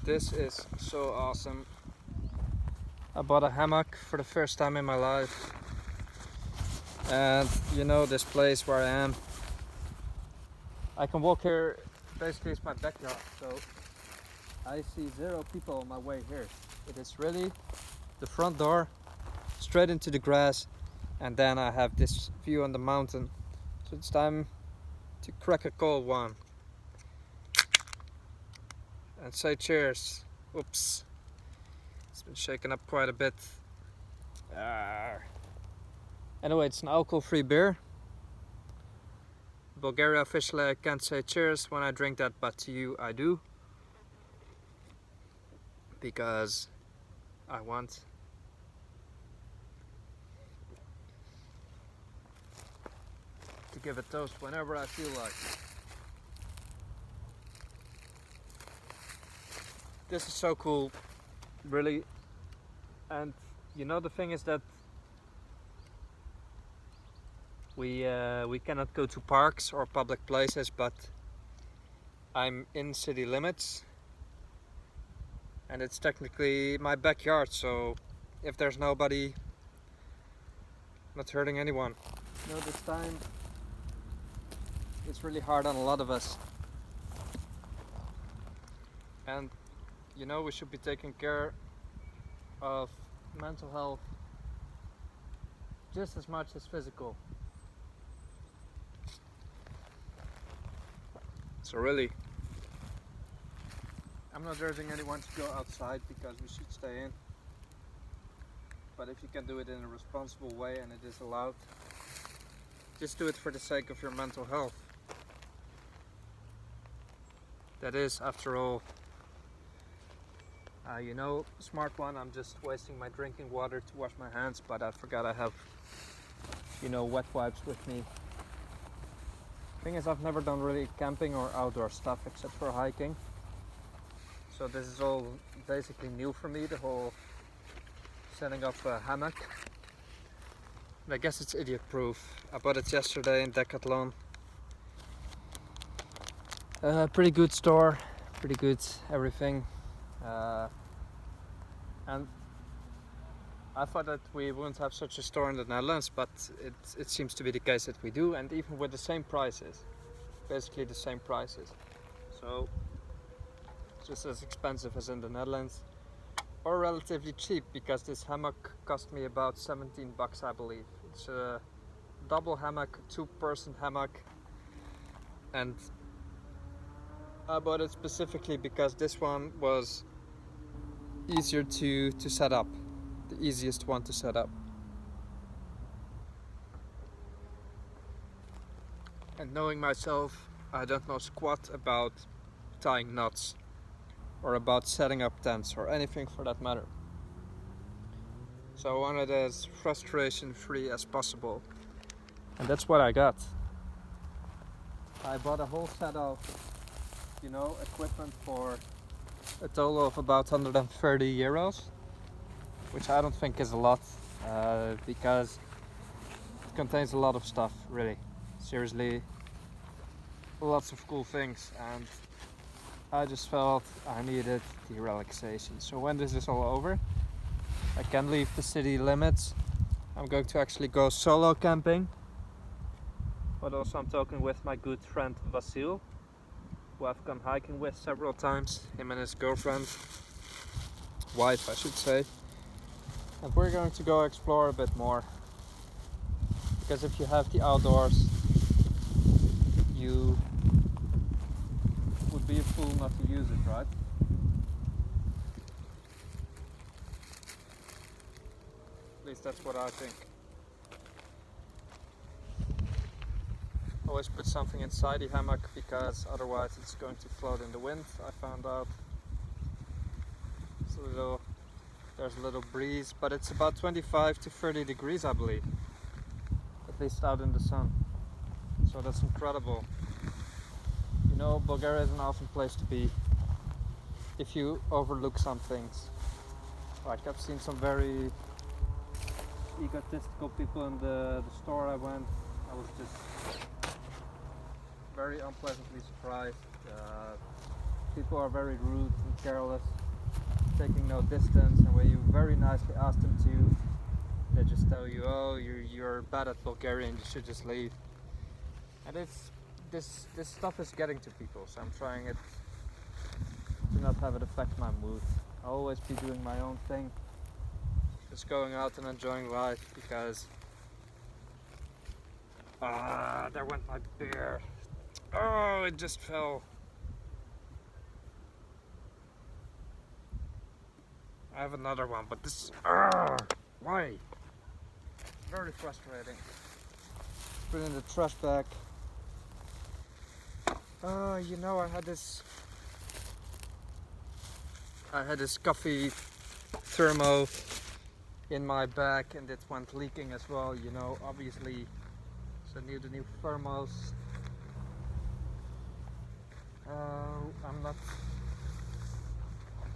This is so awesome. I bought a hammock for the first time in my life. And you know, this place where I am, I can walk here, basically it's my backyard, so I see 0 people on my way here. It is really the front door, straight into the grass, and then I have this view on the mountain. So it's time to crack a cold one and say cheers. Oops, it's been shaken up quite a bit. Anyway, it's an alcohol-free beer. Bulgaria officially I can't say cheers when I drink that, but to you I do. Because I want to give a toast whenever I feel like. This is so cool, really. And you know, the thing is that we cannot go to parks or public places, but I'm in city limits and it's technically my backyard, so if there's nobody, not hurting anyone. You know, this time it's really hard on a lot of us, and you know, we should be taking care of mental health just as much as physical. So really, I'm not urging anyone to go outside because we should stay in. But if you can do it in a responsible way and it is allowed, just do it for the sake of your mental health. That is, after all, you know, smart one, I'm just wasting my drinking water to wash my hands, but I forgot I have, you know, wet wipes with me. Thing is, I've never done really camping or outdoor stuff except for hiking. So this is all basically new for me, the whole setting up a hammock. And I guess it's idiot proof. I bought it yesterday in Decathlon. Pretty good store, pretty good everything. And I thought that we wouldn't have such a store in the Netherlands, but it seems to be the case that we do, and even with the same prices, basically the same prices. So just as expensive as in the Netherlands, or relatively cheap, because this hammock cost me about 17 bucks, I believe. It's a double hammock, 2-person hammock, and I bought it specifically because this one was easier to set up, the easiest one to set up. And knowing myself, I don't know squat about tying knots or about setting up tents or anything for that matter. So I wanted it as frustration free as possible, and that's what I got. I bought a whole set of, you know, equipment for a total of about 130 euros, which I don't think is a lot, because it contains a lot of stuff, really. Seriously, lots of cool things, and I just felt I needed the relaxation. So when this is all over, I can leave the city limits. I'm going to actually go solo camping, but also I'm talking with my good friend Vasil, who I've gone hiking with several times, him and his girlfriend, wife I should say. And we're going to go explore a bit more, because if you have the outdoors, you would be a fool not to use it, right? At least that's what I think. Always put something inside the hammock, because otherwise it's going to float in the wind, I found out. There's a little breeze, but it's about 25 to 30 degrees, I believe, at least out in the sun. So that's incredible. You know, Bulgaria is an awesome place to be if you overlook some things. Like, I've seen some very egotistical people in the store I went. I was just very unpleasantly surprised. People are very rude and careless, taking no distance, and when you very nicely ask them to, they just tell you, oh, you're bad at Bulgarian, you should just leave. And this stuff is getting to people, so I'm trying it to not have it affect my mood. I'll always be doing my own thing, just going out and enjoying life, because there went my beer. Oh, it just fell. I have another one, but this, why? Very frustrating. Put in the trash bag. You know, I had this coffee thermo in my bag, and it went leaking as well, you know, obviously. So I need the new thermos. I'm not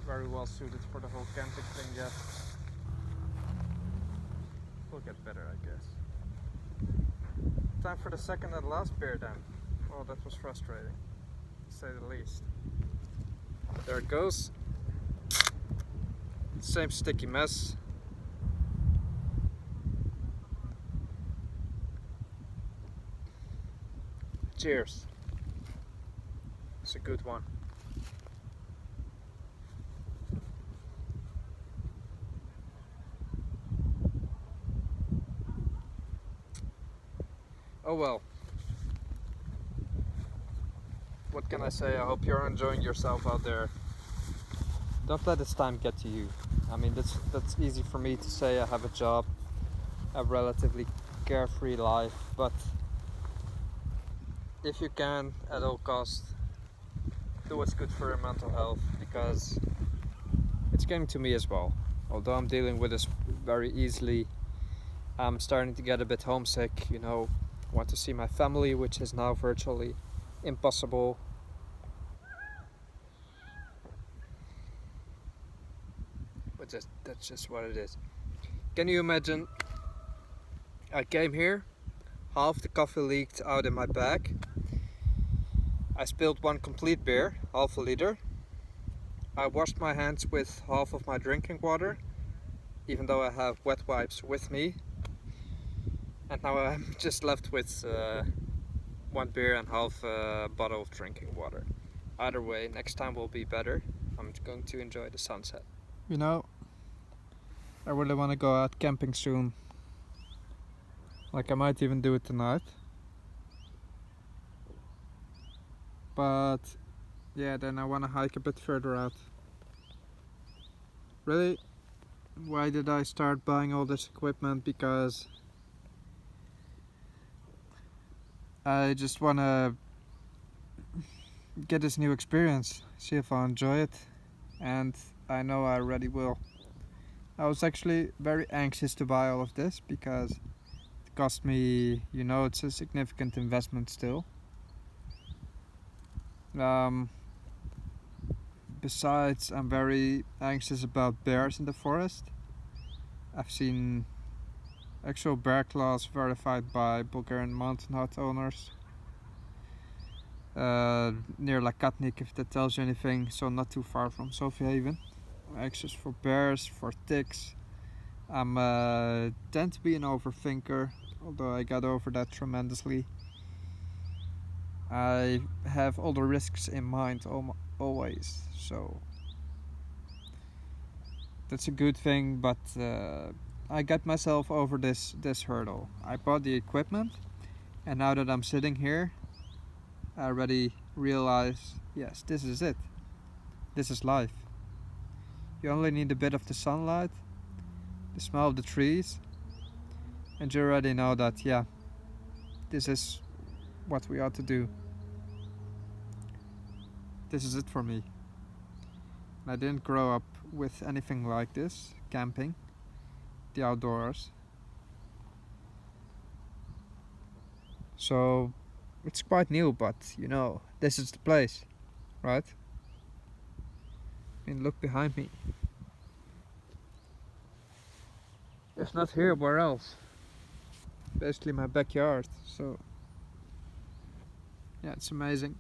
very well suited for the whole camping thing yet. We'll get better, I guess. Time for the second and last beer then. Oh, that was frustrating, to say the least. There it goes. Same sticky mess. Cheers. It's a good one. Oh well. What can I say? I hope you're enjoying yourself out there. Don't let this time get to you. I mean, that's easy for me to say. I have a job, a relatively carefree life, but if you can, at all costs, do what's good for your mental health, because it's getting to me as well. Although I'm dealing with this very easily, I'm starting to get a bit homesick, you know, want to see my family, which is now virtually impossible. But that's just what it is. Can you imagine? I came here, half the coffee leaked out in my bag. I spilled one complete beer, half a liter. I washed my hands with half of my drinking water, even though I have wet wipes with me. And now I'm just left with one beer and half a bottle of drinking water. Either way, next time will be better. I'm going to enjoy the sunset. You know, I really want to go out camping soon. Like, I might even do it tonight. But yeah, then I want to hike a bit further out. Really? Why did I start buying all this equipment? Because I just want to get this new experience, see if I enjoy it, and I know I already will. I was actually very anxious to buy all of this because it cost me, you know, it's a significant investment still. Besides, I'm very anxious about bears in the forest. I've seen actual bear claws verified by Bulgarian mountain hut owners near Lakatnik, if that tells you anything, so not too far from Sofia even. I'm anxious for bears, for ticks. I'm tend to be an overthinker, although I got over that tremendously. I have all the risks in mind always, so that's a good thing, but I got myself over this hurdle. I bought the equipment, and now that I'm sitting here, I already realize, yes, this is it. This is life. You only need a bit of the sunlight, the smell of the trees, and you already know that, yeah, this is what we ought to do. This is it for me. I didn't grow up with anything like this, camping, the outdoors. So it's quite new, but you know, this is the place, right? I mean, look behind me. If not here, where else? Basically my backyard, so yeah, it's amazing.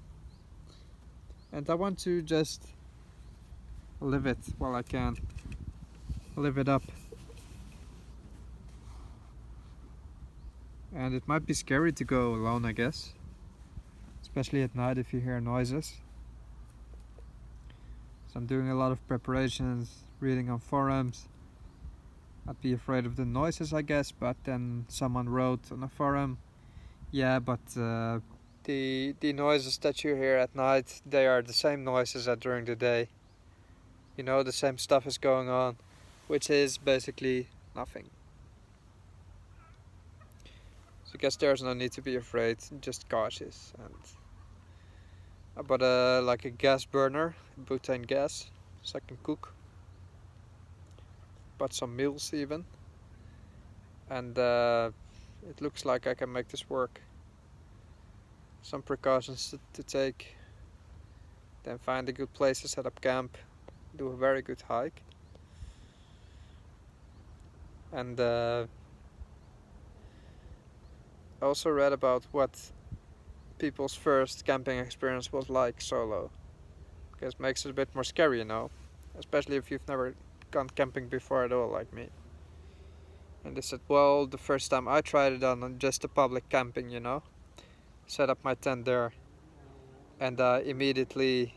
and I want to just live it while I can. Live it up. And it might be scary to go alone, I guess. Especially at night if you hear noises. So I'm doing a lot of preparations, reading on forums. I'd be afraid of the noises, I guess, but then someone wrote on a forum, yeah, but the noises that you hear at night, they are the same noises as during the day. You know, the same stuff is going on, which is basically nothing. So I guess there's no need to be afraid, just cautious. And I bought like a gas burner, butane gas, so I can cook. Bought some meals even, and it looks like I can make this work. Some precautions to take, then find a good place to set up camp, do a very good hike, and I also read about what people's first camping experience was like solo, because it makes it a bit more scary, you know, especially if you've never gone camping before at all like me. And they said, well, the first time I tried it on just a public camping, you know, set up my tent there, and I immediately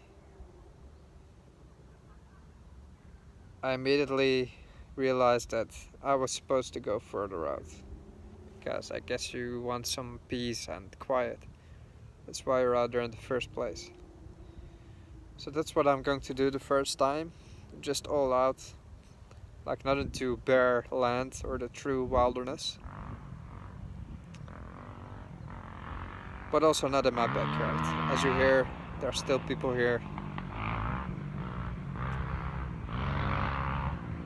realized that I was supposed to go further out, because I guess you want some peace and quiet. That's why you're out there in the first place. So that's what I'm going to do the first time, just all out, like not into bare land or the true wilderness, but also not in my backyard. As you hear, there are still people here,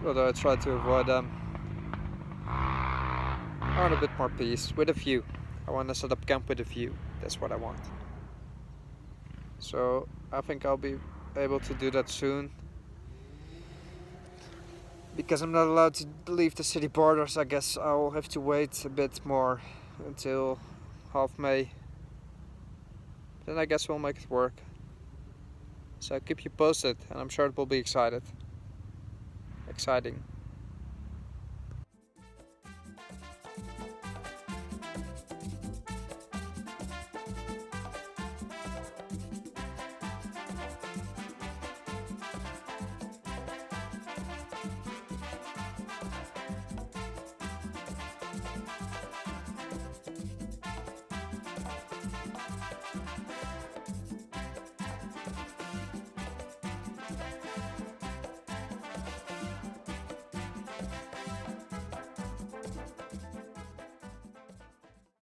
although I try to avoid them. I want a bit more peace, with a view. I want to set up camp with a view, that's what I want. So I think I'll be able to do that soon. Because I'm not allowed to leave the city borders, I guess I'll have to wait a bit more until half May. Then I guess we'll make it work. So I'll keep you posted, and I'm sure it will be exciting.